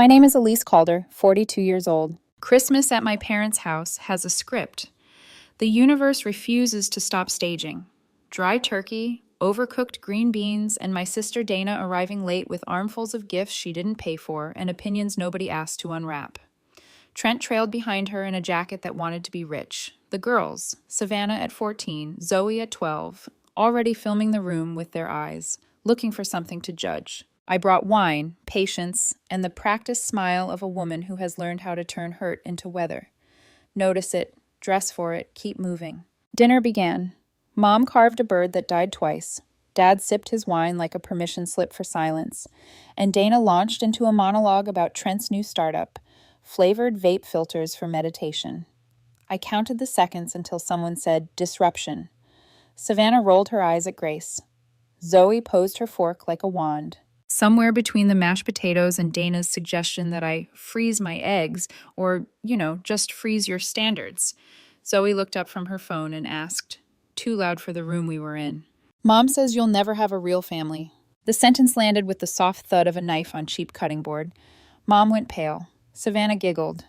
My name is Elise Calder, 42 years old. Christmas at my parents' house has a script. The universe refuses to stop staging. Dry turkey, overcooked green beans, and my sister Dana arriving late with armfuls of gifts she didn't pay for and opinions nobody asked to unwrap. Trent trailed behind her in a jacket that wanted to be rich. The girls, Savannah at 14, Zoe at 12, already filming the room with their eyes, looking for something to judge. I brought wine, patience, and the practiced smile of a woman who has learned how to turn hurt into weather. Notice it, dress for it, keep moving. Dinner began. Mom carved a bird that died twice. Dad sipped his wine like a permission slip for silence. And Dana launched into a monologue about Trent's new startup, flavored vape filters for meditation. I counted the seconds until someone said, disruption. Savannah rolled her eyes at Grace. Zoe posed her fork like a wand. Somewhere between the mashed potatoes and Dana's suggestion that I freeze my eggs, or, just freeze your standards, Zoe looked up from her phone and asked, too loud for the room we were in, Mom says you'll never have a real family. The sentence landed with the soft thud of a knife on cheap cutting board. Mom went pale. Savannah giggled.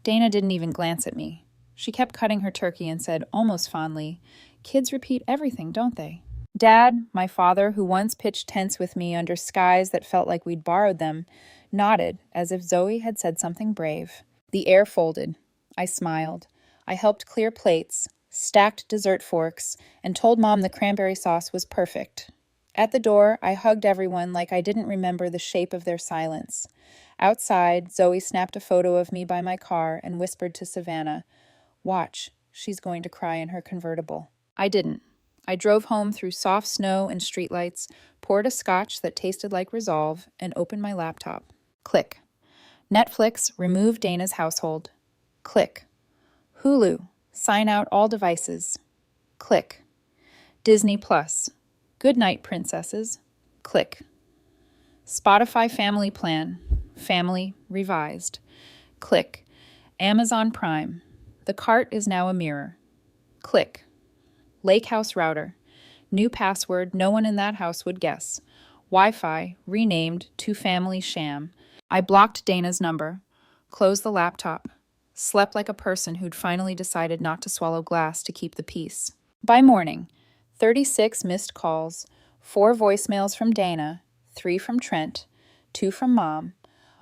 Dana didn't even glance at me. She kept cutting her turkey and said, almost fondly, kids repeat everything, don't they? Dad, my father, who once pitched tents with me under skies that felt like we'd borrowed them, nodded as if Zoe had said something brave. The air folded. I smiled. I helped clear plates, stacked dessert forks, and told Mom the cranberry sauce was perfect. At the door, I hugged everyone like I didn't remember the shape of their silence. Outside, Zoe snapped a photo of me by my car and whispered to Savannah, watch, she's going to cry in her convertible. I didn't. I drove home through soft snow and streetlights, poured a scotch that tasted like Resolve, and opened my laptop. Click. Netflix, remove Dana's household. Click. Hulu, sign out all devices. Click. Disney Plus, good night, princesses. Click. Spotify Family Plan, family revised. Click. Amazon Prime, the cart is now a mirror. Click. Lake House router. New password no one in that house would guess. Wi-Fi renamed to Family Sham. I blocked Dana's number. Closed the laptop. Slept like a person who'd finally decided not to swallow glass to keep the peace. By morning, 36 missed calls, 4 voicemails from Dana, 3 from Trent, 2 from Mom,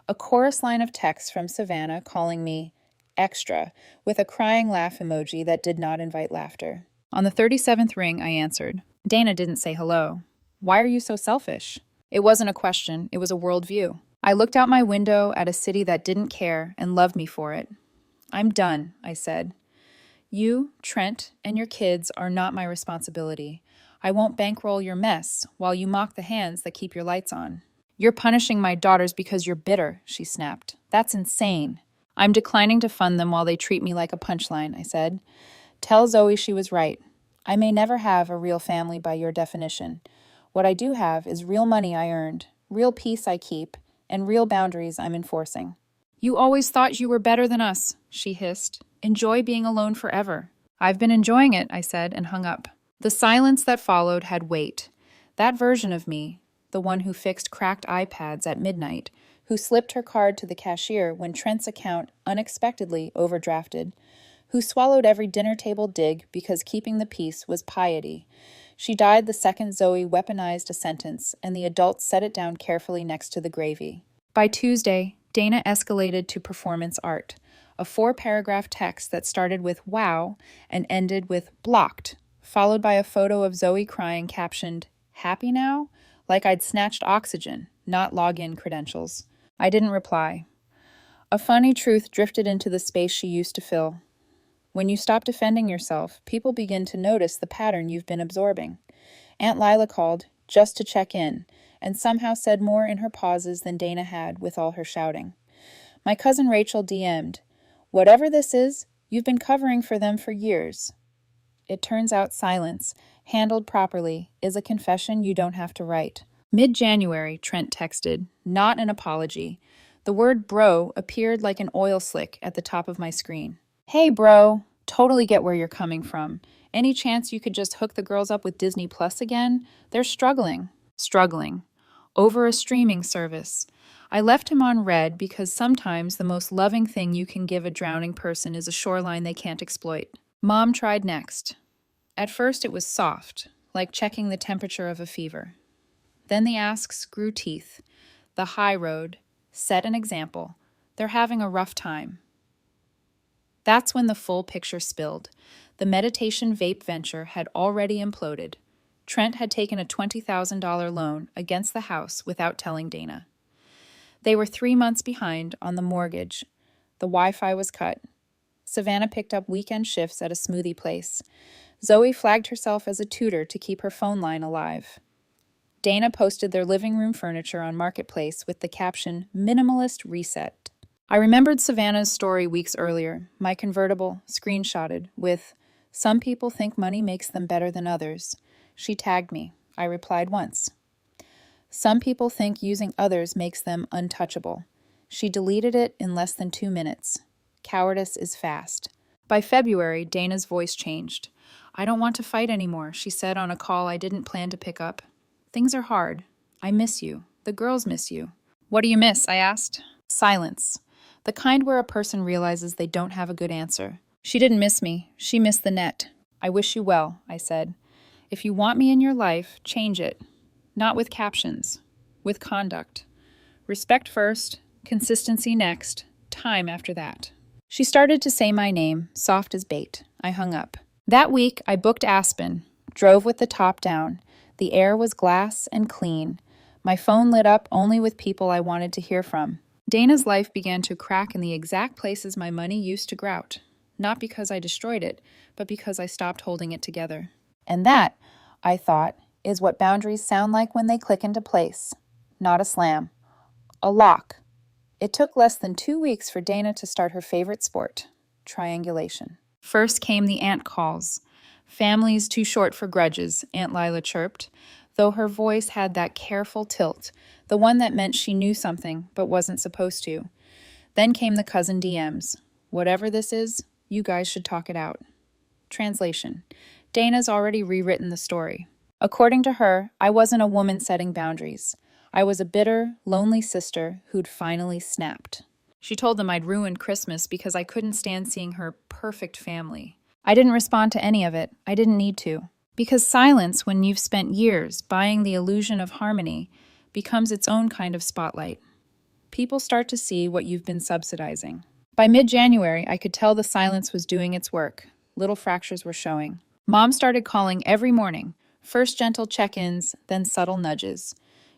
a chorus line of texts from Savannah calling me extra with a crying laugh emoji that did not invite laughter. On the 37th ring, I answered. Dana didn't say hello. Why are you so selfish? It wasn't a question, it was a worldview. I looked out my window at a city that didn't care and loved me for it. I'm done, I said. You, Trent, and your kids are not my responsibility. I won't bankroll your mess while you mock the hands that keep your lights on. You're punishing my daughters because you're bitter, she snapped. That's insane. I'm declining to fund them while they treat me like a punchline, I said. Tell Zoe she was right. I may never have a real family by your definition. What I do have is real money I earned, real peace I keep, and real boundaries I'm enforcing. You always thought you were better than us, she hissed. Enjoy being alone forever. I've been enjoying it, I said, and hung up. The silence that followed had weight. That version of me, the one who fixed cracked iPads at midnight, who slipped her card to the cashier when Trent's account unexpectedly overdrafted, who swallowed every dinner table dig because keeping the peace was piety. She died the second Zoe weaponized a sentence, and the adults set it down carefully next to the gravy. By Tuesday, Dana escalated to performance art, a 4-paragraph text that started with wow and ended with blocked, followed by a photo of Zoe crying captioned, happy now? Like I'd snatched oxygen, not login credentials. I didn't reply. A funny truth drifted into the space she used to fill. When you stop defending yourself, people begin to notice the pattern you've been absorbing. Aunt Lila called, just to check in, and somehow said more in her pauses than Dana had with all her shouting. My cousin Rachel DM'd, whatever this is, you've been covering for them for years. It turns out silence, handled properly, is a confession you don't have to write. Mid-January, Trent texted, not an apology. The word bro appeared like an oil slick at the top of my screen. Hey, bro, totally get where you're coming from. Any chance you could just hook the girls up with Disney Plus again? They're struggling. Over a streaming service. I left him on red because sometimes the most loving thing you can give a drowning person is a shoreline they can't exploit. Mom tried next. At first, it was soft, like checking the temperature of a fever. Then the asks grew teeth. The high road set an example. They're having a rough time. That's when the full picture spilled. The meditation vape venture had already imploded. Trent had taken a $20,000 loan against the house without telling Dana. They were 3 months behind on the mortgage. The Wi-Fi was cut. Savannah picked up weekend shifts at a smoothie place. Zoe flagged herself as a tutor to keep her phone line alive. Dana posted their living room furniture on Marketplace with the caption, "Minimalist Reset." I remembered Savannah's story weeks earlier, my convertible, screenshotted, with, "Some people think money makes them better than others." She tagged me. I replied once. "Some people think using others makes them untouchable." She deleted it in less than 2 minutes. Cowardice is fast. By February, Dana's voice changed. "I don't want to fight anymore," she said on a call I didn't plan to pick up. "Things are hard. I miss you. The girls miss you." "What do you miss?" I asked. Silence. The kind where a person realizes they don't have a good answer. She didn't miss me. She missed the net. "I wish you well," I said. "If you want me in your life, change it. Not with captions. With conduct. Respect first, consistency next, time after that." She started to say my name, soft as bait. I hung up. That week, I booked Aspen, drove with the top down. The air was glass and clean. My phone lit up only with people I wanted to hear from. Dana's life began to crack in the exact places my money used to grout. Not because I destroyed it, but because I stopped holding it together. And that, I thought, is what boundaries sound like when they click into place. Not a slam. A lock. It took less than 2 weeks for Dana to start her favorite sport, triangulation. First came the aunt calls. "Family's too short for grudges," Aunt Lila chirped, though her voice had that careful tilt, the one that meant she knew something but wasn't supposed to. Then came the cousin DMs. "Whatever this is, you guys should talk it out." Translation. Dana's already rewritten the story. According to her, I wasn't a woman setting boundaries. I was a bitter, lonely sister who'd finally snapped. She told them I'd ruined Christmas because I couldn't stand seeing her perfect family. I didn't respond to any of it. I didn't need to. Because silence, when you've spent years buying the illusion of harmony, becomes its own kind of spotlight. People start to see what you've been subsidizing. By mid-January, I could tell the silence was doing its work. Little fractures were showing. Mom started calling every morning. First gentle check-ins, then subtle nudges.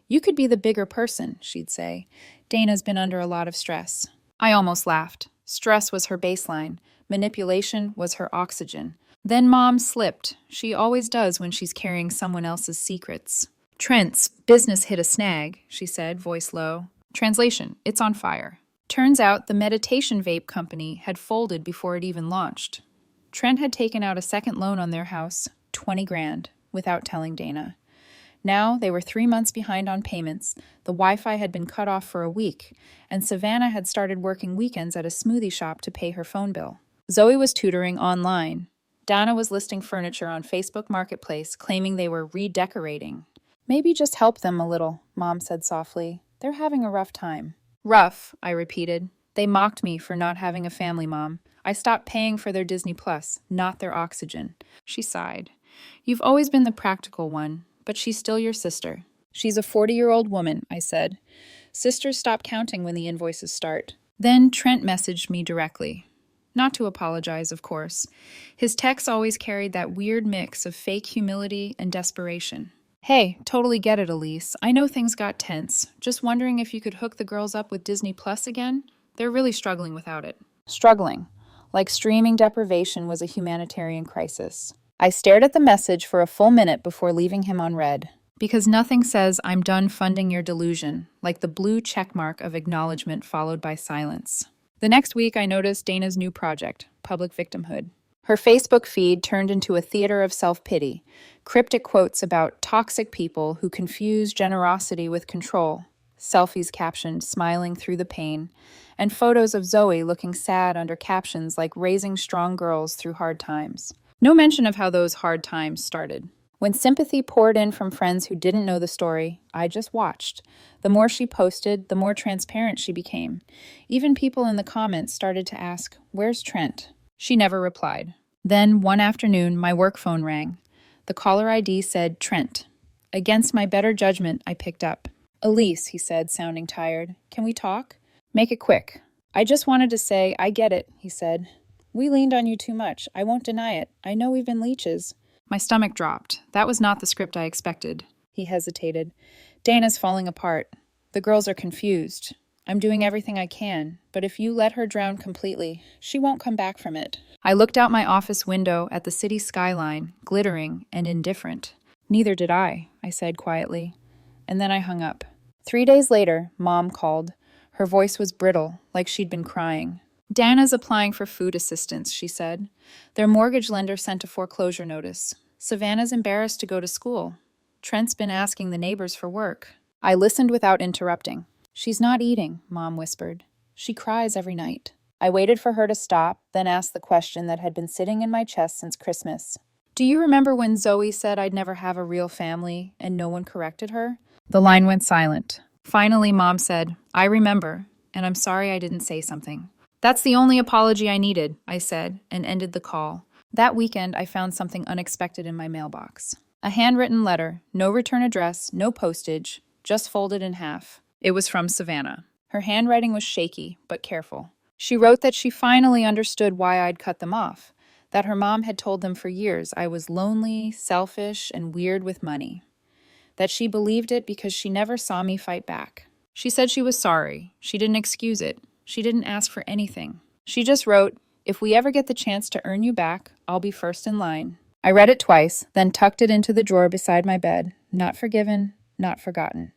"You could be the bigger person," she'd say. "Dana's been under a lot of stress." I almost laughed. Stress was her baseline. Manipulation was her oxygen. Then Mom slipped. She always does when she's carrying someone else's secrets. "Trent's business hit a snag," she said, voice low. Translation, it's on fire. Turns out the meditation vape company had folded before it even launched. Trent had taken out a second loan on their house, 20 grand, without telling Dana. Now they were 3 months behind on payments, the Wi-Fi had been cut off for a week, and Savannah had started working weekends at a smoothie shop to pay her phone bill. Zoe was tutoring online. Dana was listing furniture on Facebook Marketplace, claiming they were redecorating. "Maybe just help them a little," Mom said softly. "They're having a rough time." "Rough," I repeated. They mocked me for not having a family, Mom. I stopped paying for their Disney Plus, not their oxygen. She sighed. "You've always been the practical one, but she's still your sister." "She's a 40-year-old woman," I said. "Sisters stop counting when the invoices start." Then Trent messaged me directly. Not to apologize, of course. His texts always carried that weird mix of fake humility and desperation. "Hey, totally get it, Elise. I know things got tense. Just wondering if you could hook the girls up with Disney Plus again? They're really struggling without it." Struggling. Like streaming deprivation was a humanitarian crisis. I stared at the message for a full minute before leaving him on read. Because nothing says "I'm done funding your delusion" like the blue checkmark of acknowledgement followed by silence. The next week, I noticed Dana's new project, public victimhood. Her Facebook feed turned into a theater of self-pity, cryptic quotes about toxic people who confuse generosity with control, selfies captioned "smiling through the pain," and photos of Zoe looking sad under captions like "raising strong girls through hard times." No mention of how those hard times started. When sympathy poured in from friends who didn't know the story, I just watched. The more she posted, the more transparent she became. Even people in the comments started to ask, "Where's Trent?" She never replied. Then, one afternoon, my work phone rang. The caller ID said Trent. Against my better judgment, I picked up. "Elise," he said, sounding tired. "Can we talk?" "Make it quick." "I just wanted to say, I get it," he said. "We leaned on you too much. I won't deny it. I know we've been leeches." My stomach dropped. That was not the script I expected. He hesitated. "Dana's falling apart. The girls are confused. I'm doing everything I can, but if you let her drown completely, she won't come back from it." I looked out my office window at the city skyline, glittering and indifferent. "Neither did I said quietly. And then I hung up. 3 days later, Mom called. Her voice was brittle, like she'd been crying. "Dana's applying for food assistance," she said. "Their mortgage lender sent a foreclosure notice. Savannah's embarrassed to go to school. Trent's been asking the neighbors for work." I listened without interrupting. "She's not eating," Mom whispered. "She cries every night." I waited for her to stop, then asked the question that had been sitting in my chest since Christmas. "Do you remember when Zoe said I'd never have a real family and no one corrected her?" The line went silent. Finally, Mom said, "I remember, and I'm sorry I didn't say something." "That's the only apology I needed," I said, and ended the call. That weekend, I found something unexpected in my mailbox. A handwritten letter, no return address, no postage, just folded in half. It was from Savannah. Her handwriting was shaky, but careful. She wrote that she finally understood why I'd cut them off, that her mom had told them for years I was lonely, selfish, and weird with money, that she believed it because she never saw me fight back. She said she was sorry. She didn't excuse it. She didn't ask for anything. She just wrote, "If we ever get the chance to earn you back, I'll be first in line." I read it twice, then tucked it into the drawer beside my bed. Not forgiven, not forgotten.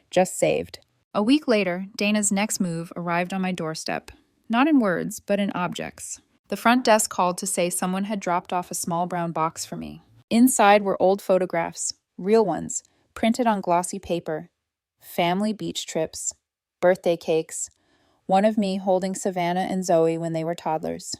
Just saved. A week later, Dana's next move arrived on my doorstep. Not in words, but in objects. The front desk called to say someone had dropped off a small brown box for me. Inside were old photographs, real ones, printed on glossy paper. Family beach trips, birthday cakes, one of me holding Savannah and Zoe when they were toddlers.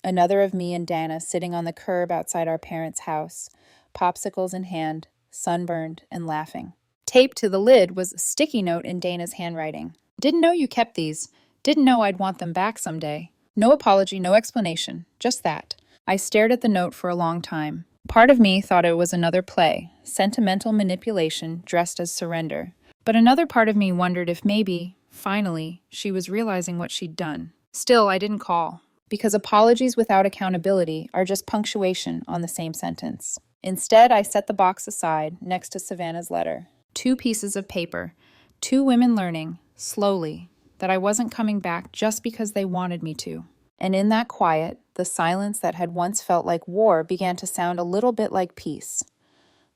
Another of me and Dana sitting on the curb outside our parents' house, popsicles in hand, sunburned and laughing. Taped to the lid was a sticky note in Dana's handwriting. "Didn't know you kept these. Didn't know I'd want them back someday." No apology, no explanation, just that. I stared at the note for a long time. Part of me thought it was another play, sentimental manipulation dressed as surrender. But another part of me wondered if maybe, finally, she was realizing what she'd done. Still, I didn't call, because apologies without accountability are just punctuation on the same sentence. Instead, I set the box aside next to Savannah's letter. 2 pieces of paper, 2 women learning, slowly, that I wasn't coming back just because they wanted me to. And in that quiet, the silence that had once felt like war began to sound a little bit like peace.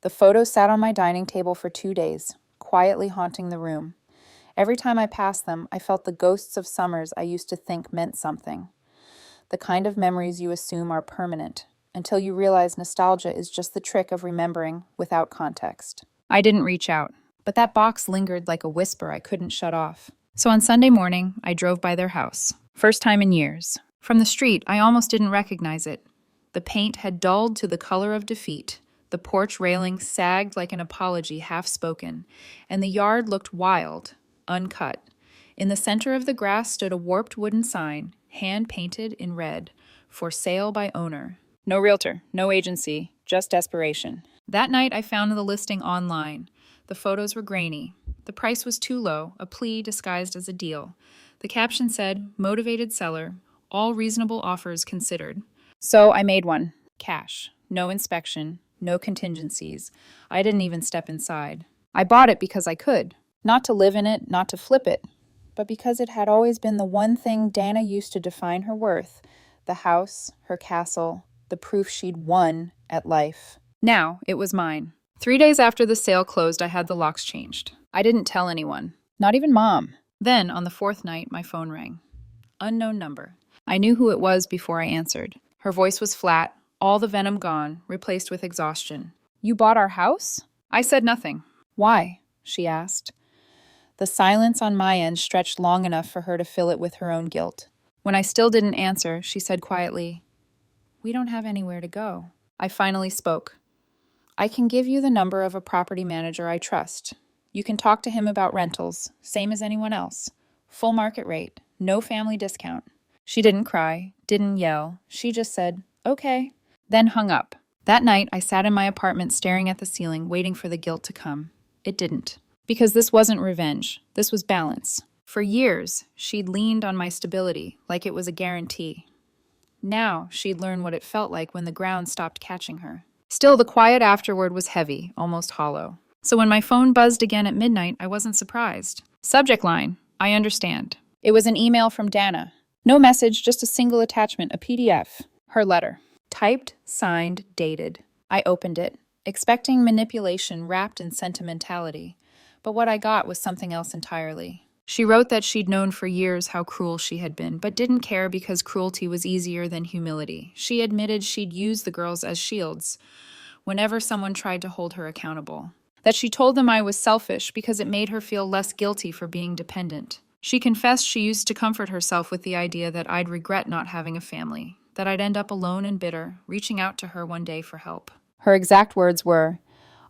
The photos sat on my dining table for 2 days, quietly haunting the room. Every time I passed them, I felt the ghosts of summers I used to think meant something. The kind of memories you assume are permanent, until you realize nostalgia is just the trick of remembering without context. I didn't reach out, but that box lingered like a whisper I couldn't shut off. So on Sunday morning, I drove by their house. First time in years. From the street, I almost didn't recognize it. The paint had dulled to the color of defeat. The porch railing sagged like an apology half-spoken, and the yard looked wild, uncut. In the center of the grass stood a warped wooden sign, hand-painted in red, "For sale by owner." No realtor, no agency, just desperation. That night, I found the listing online. The photos were grainy. The price was too low, a plea disguised as a deal. The caption said, "Motivated seller, all reasonable offers considered." So I made one. Cash. No inspection. No contingencies. I didn't even step inside. I bought it because I could. Not to live in it, not to flip it, but because it had always been the one thing Dana used to define her worth. The house, her castle, the proof she'd won at life. Now it was mine. 3 days after the sale closed, I had the locks changed. I didn't tell anyone. Not even Mom. Then, on the 4th night, my phone rang. Unknown number. I knew who it was before I answered. Her voice was flat, all the venom gone, replaced with exhaustion. "You bought our house?" I said nothing. "Why?" she asked. The silence on my end stretched long enough for her to fill it with her own guilt. When I still didn't answer, she said quietly, "We don't have anywhere to go." I finally spoke. I can give you the number of a property manager I trust. You can talk to him about rentals, same as anyone else. Full market rate, no family discount. She didn't cry, didn't yell. She just said, okay, then hung up. That night, I sat in my apartment staring at the ceiling, waiting for the guilt to come. It didn't. Because this wasn't revenge. This was balance. For years, she'd leaned on my stability, like it was a guarantee. Now, she'd learned what it felt like when the ground stopped catching her. Still, the quiet afterward was heavy, almost hollow. So when my phone buzzed again at midnight, I wasn't surprised. Subject line, I understand. It was an email from Dana. No message, just a single attachment, a PDF. Her letter. Typed, signed, dated. I opened it, expecting manipulation wrapped in sentimentality. But what I got was something else entirely. She wrote that she'd known for years how cruel she had been, but didn't care because cruelty was easier than humility. She admitted she'd used the girls as shields whenever someone tried to hold her accountable. That she told them I was selfish because it made her feel less guilty for being dependent. She confessed she used to comfort herself with the idea that I'd regret not having a family, that I'd end up alone and bitter, reaching out to her one day for help. Her exact words were,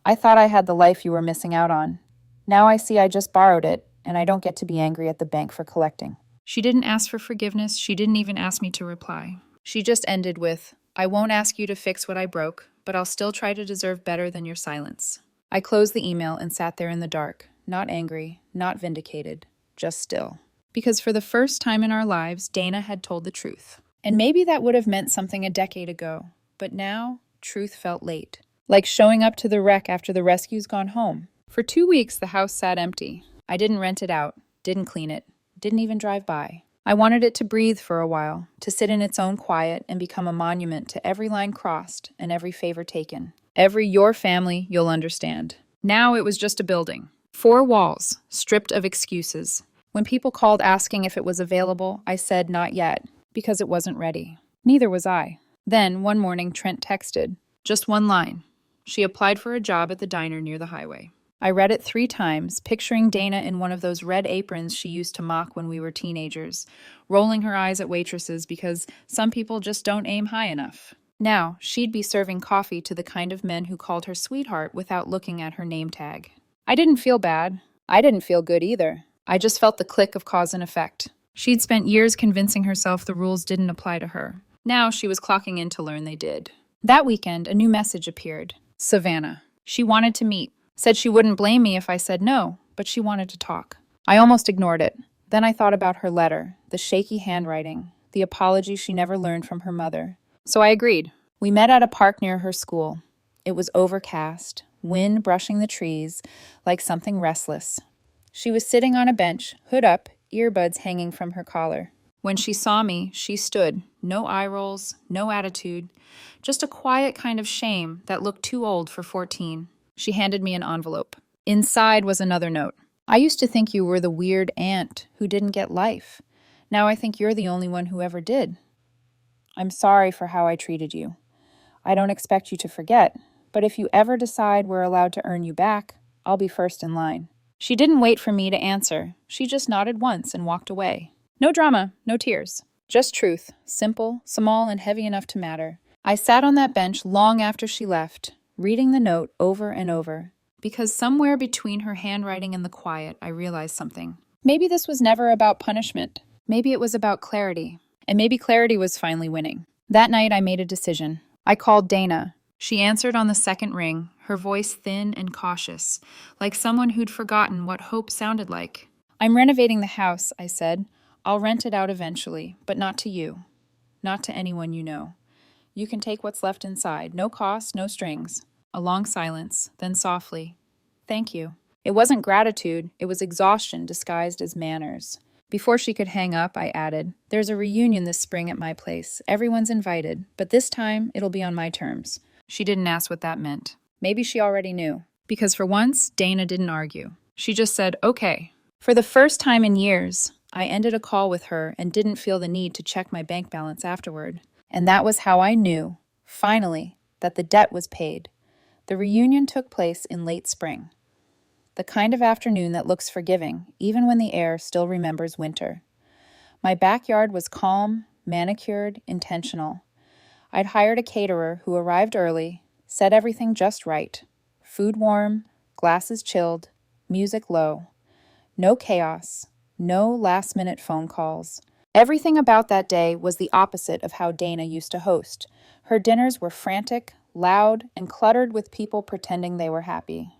I thought I had the life you were missing out on. Now I see I just borrowed it, and I don't get to be angry at the bank for collecting. She didn't ask for forgiveness. She didn't even ask me to reply. She just ended with, I won't ask you to fix what I broke, but I'll still try to deserve better than your silence. I closed the email and sat there in the dark, not angry, not vindicated, just still. Because for the first time in our lives, Dana had told the truth. And maybe that would have meant something a decade ago, but now, truth felt late. Like showing up to the wreck after the rescue's gone home. For 2 weeks, the house sat empty. I didn't rent it out, didn't clean it, didn't even drive by. I wanted it to breathe for a while, to sit in its own quiet and become a monument to every line crossed and every favor taken. Every your family, you'll understand. Now it was just a building. 4 walls, stripped of excuses. When people called asking if it was available, I said not yet, because it wasn't ready. Neither was I. Then, one morning, Trent texted. Just one line. She applied for a job at the diner near the highway. I read it 3 times, picturing Dana in one of those red aprons she used to mock when we were teenagers, rolling her eyes at waitresses because some people just don't aim high enough. Now, she'd be serving coffee to the kind of men who called her sweetheart without looking at her name tag. I didn't feel bad. I didn't feel good either. I just felt the click of cause and effect. She'd spent years convincing herself the rules didn't apply to her. Now she was clocking in to learn they did. That weekend, a new message appeared. Savannah. She wanted to meet. Said she wouldn't blame me if I said no, but she wanted to talk. I almost ignored it. Then I thought about her letter, the shaky handwriting, the apology she never learned from her mother. So I agreed. We met at a park near her school. It was overcast, wind brushing the trees like something restless. She was sitting on a bench, hood up, earbuds hanging from her collar. When she saw me, she stood, no eye rolls, no attitude, just a quiet kind of shame that looked too old for 14. She handed me an envelope. Inside was another note. I used to think you were the weird aunt who didn't get life. Now I think you're the only one who ever did. I'm sorry for how I treated you. I don't expect you to forget, but if you ever decide we're allowed to earn you back, I'll be first in line. She didn't wait for me to answer. She just nodded once and walked away. No drama, no tears. Just truth, simple, small, and heavy enough to matter. I sat on that bench long after she left, reading the note over and over, because somewhere between her handwriting and the quiet, I realized something. Maybe this was never about punishment. Maybe it was about clarity. And maybe clarity was finally winning. That night, I made a decision. I called Dana. She answered on the second ring, her voice thin and cautious, like someone who'd forgotten what hope sounded like. I'm renovating the house, I said. I'll rent it out eventually, but not to you. Not to anyone you know. You can take what's left inside. No cost, no strings. A long silence, then softly. Thank you. It wasn't gratitude. It was exhaustion disguised as manners. Before she could hang up, I added, there's a reunion this spring at my place. Everyone's invited, but this time it'll be on my terms. She didn't ask what that meant. Maybe she already knew. Because for once, Dana didn't argue. She just said, okay. For the first time in years, I ended a call with her and didn't feel the need to check my bank balance afterward. And that was how I knew, finally, that the debt was paid. The reunion took place in late spring. The kind of afternoon that looks forgiving, even when the air still remembers winter. My backyard was calm, manicured, intentional. I'd hired a caterer who arrived early, Set everything just right. Food warm, glasses chilled, music low. No chaos, no last-minute phone calls. Everything about that day was the opposite of how Dana used to host. Her dinners were frantic, loud, and cluttered with people pretending they were happy.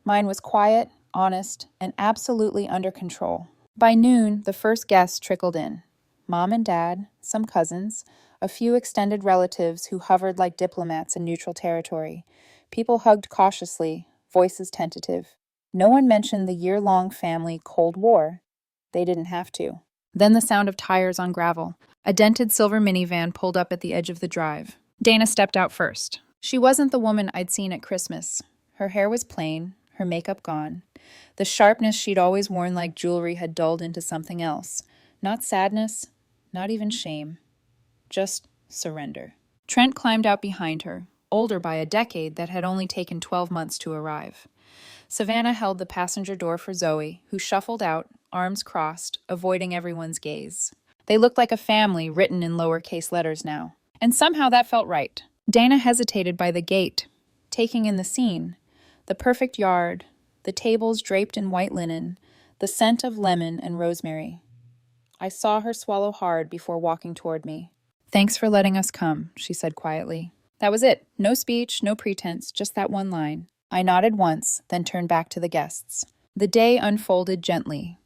Mine was quiet, honest, and absolutely under control. By noon, the first guests trickled in. Mom and Dad, some cousins, a few extended relatives who hovered like diplomats in neutral territory. People hugged cautiously, voices tentative. No one mentioned the year-long family Cold War. They didn't have to. Then the sound of tires on gravel. A dented silver minivan pulled up at the edge of the drive. Dana stepped out first. She wasn't the woman I'd seen at Christmas. Her hair was plain, her makeup gone. The sharpness she'd always worn like jewelry had dulled into something else. Not sadness, not even shame. Just surrender. Trent climbed out behind her, older by a decade that had only taken 12 months to arrive. Savannah held the passenger door for Zoe, who shuffled out, arms crossed, avoiding everyone's gaze. They looked like a family written in lowercase letters now. And somehow that felt right. Dana hesitated by the gate, taking in the scene. The perfect yard, the tables draped in white linen, the scent of lemon and rosemary. I saw her swallow hard before walking toward me. "Thanks for letting us come," she said quietly. That was it. No speech, no pretense, just that one line. I nodded once, then turned back to the guests. The day unfolded gently.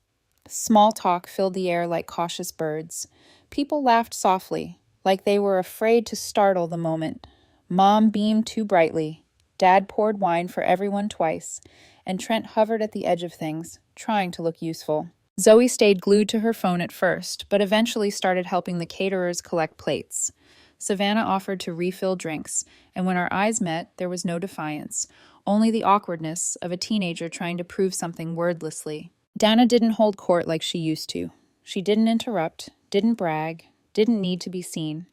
Small talk filled the air like cautious birds. People laughed softly, like they were afraid to startle the moment. Mom beamed too brightly. Dad poured wine for everyone twice, and Trent hovered at the edge of things, trying to look useful. Zoe stayed glued to her phone at first, but eventually started helping the caterers collect plates. Savannah offered to refill drinks, and when our eyes met, there was no defiance, only the awkwardness of a teenager trying to prove something wordlessly. Dana didn't hold court like she used to. She didn't interrupt, didn't brag, didn't need to be seen.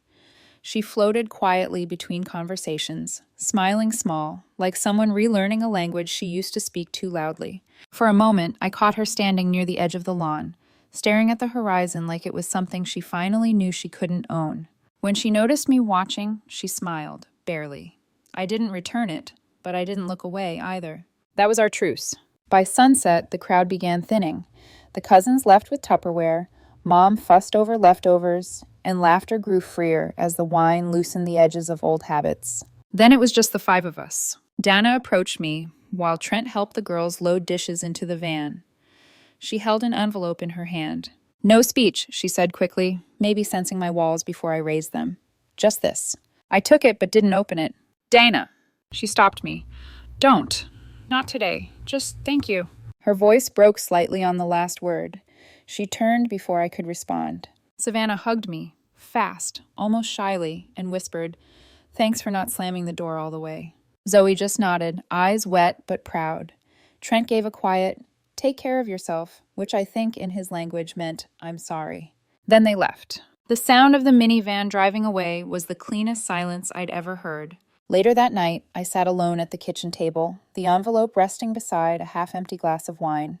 She floated quietly between conversations, smiling small, like someone relearning a language she used to speak too loudly. For a moment, I caught her standing near the edge of the lawn, staring at the horizon like it was something she finally knew she couldn't own. When she noticed me watching, she smiled, barely. I didn't return it, but I didn't look away either. That was our truce. By sunset, the crowd began thinning. The cousins left with Tupperware, Mom fussed over leftovers, and laughter grew freer as the wine loosened the edges of old habits. Then it was just the five of us. Dana approached me, while Trent helped the girls load dishes into the van. She held an envelope in her hand. "No speech," she said quickly, maybe sensing my walls before I raised them. "Just this." I took it but didn't open it. "Dana!" She stopped me. "Don't. Not today. Just thank you." Her voice broke slightly on the last word. She turned before I could respond. Savannah hugged me, fast, almost shyly, and whispered, "Thanks for not slamming the door all the way." Zoe just nodded, eyes wet but proud. Trent gave a quiet, "Take care of yourself," which I think in his language meant, "I'm sorry." Then they left. The sound of the minivan driving away was the cleanest silence I'd ever heard. Later that night, I sat alone at the kitchen table, the envelope resting beside a half-empty glass of wine.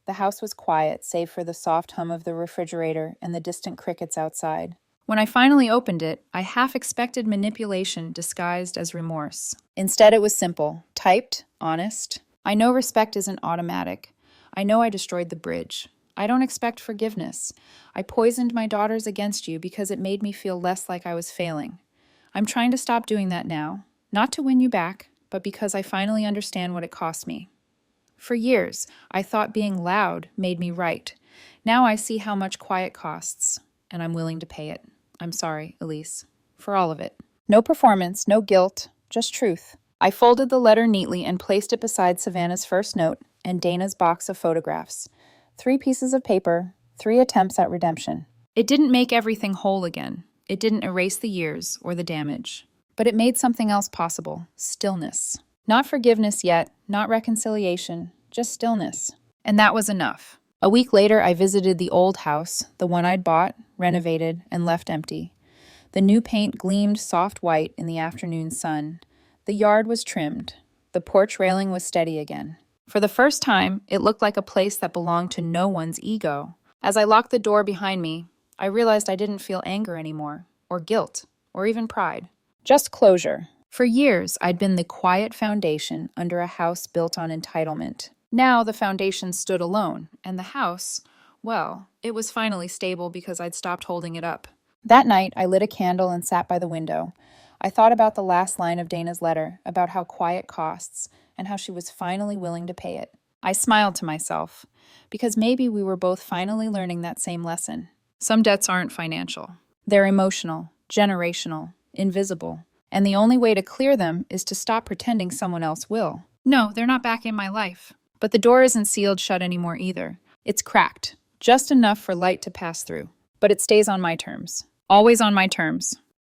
The house was quiet, save for the soft hum of the refrigerator and the distant crickets outside. When I finally opened it, I half expected manipulation disguised as remorse. Instead, it was simple, typed, honest. I know respect isn't automatic. I know I destroyed the bridge. I don't expect forgiveness. I poisoned my daughters against you because it made me feel less like I was failing. I'm trying to stop doing that now, not to win you back, but because I finally understand what it cost me. For years, I thought being loud made me right. Now I see how much quiet costs, and I'm willing to pay it. I'm sorry, Elise, for all of it. No performance, no guilt, just truth. I folded the letter neatly and placed it beside Savannah's first note and Dana's box of photographs. 3 pieces of paper, 3 attempts at redemption. It didn't make everything whole again. It didn't erase the years or the damage. But it made something else possible, stillness. Not forgiveness yet, not reconciliation, just stillness. And that was enough. A week later, I visited the old house, the one I'd bought, renovated, and left empty. The new paint gleamed soft white in the afternoon sun. The yard was trimmed. The porch railing was steady again. For the first time, it looked like a place that belonged to no one's ego. As I locked the door behind me, I realized I didn't feel anger anymore, or guilt, or even pride. Just closure. For years, I'd been the quiet foundation under a house built on entitlement. Now the foundation stood alone, and the house, well, it was finally stable because I'd stopped holding it up. That night, I lit a candle and sat by the window. I thought about the last line of Dana's letter, about how quiet costs, and how she was finally willing to pay it. I smiled to myself, because maybe we were both finally learning that same lesson. Some debts aren't financial. They're emotional, generational, invisible. And the only way to clear them is to stop pretending someone else will. No, they're not back in my life. But the door isn't sealed shut anymore either. It's cracked, just enough for light to pass through. But it stays on my terms. Always on my terms.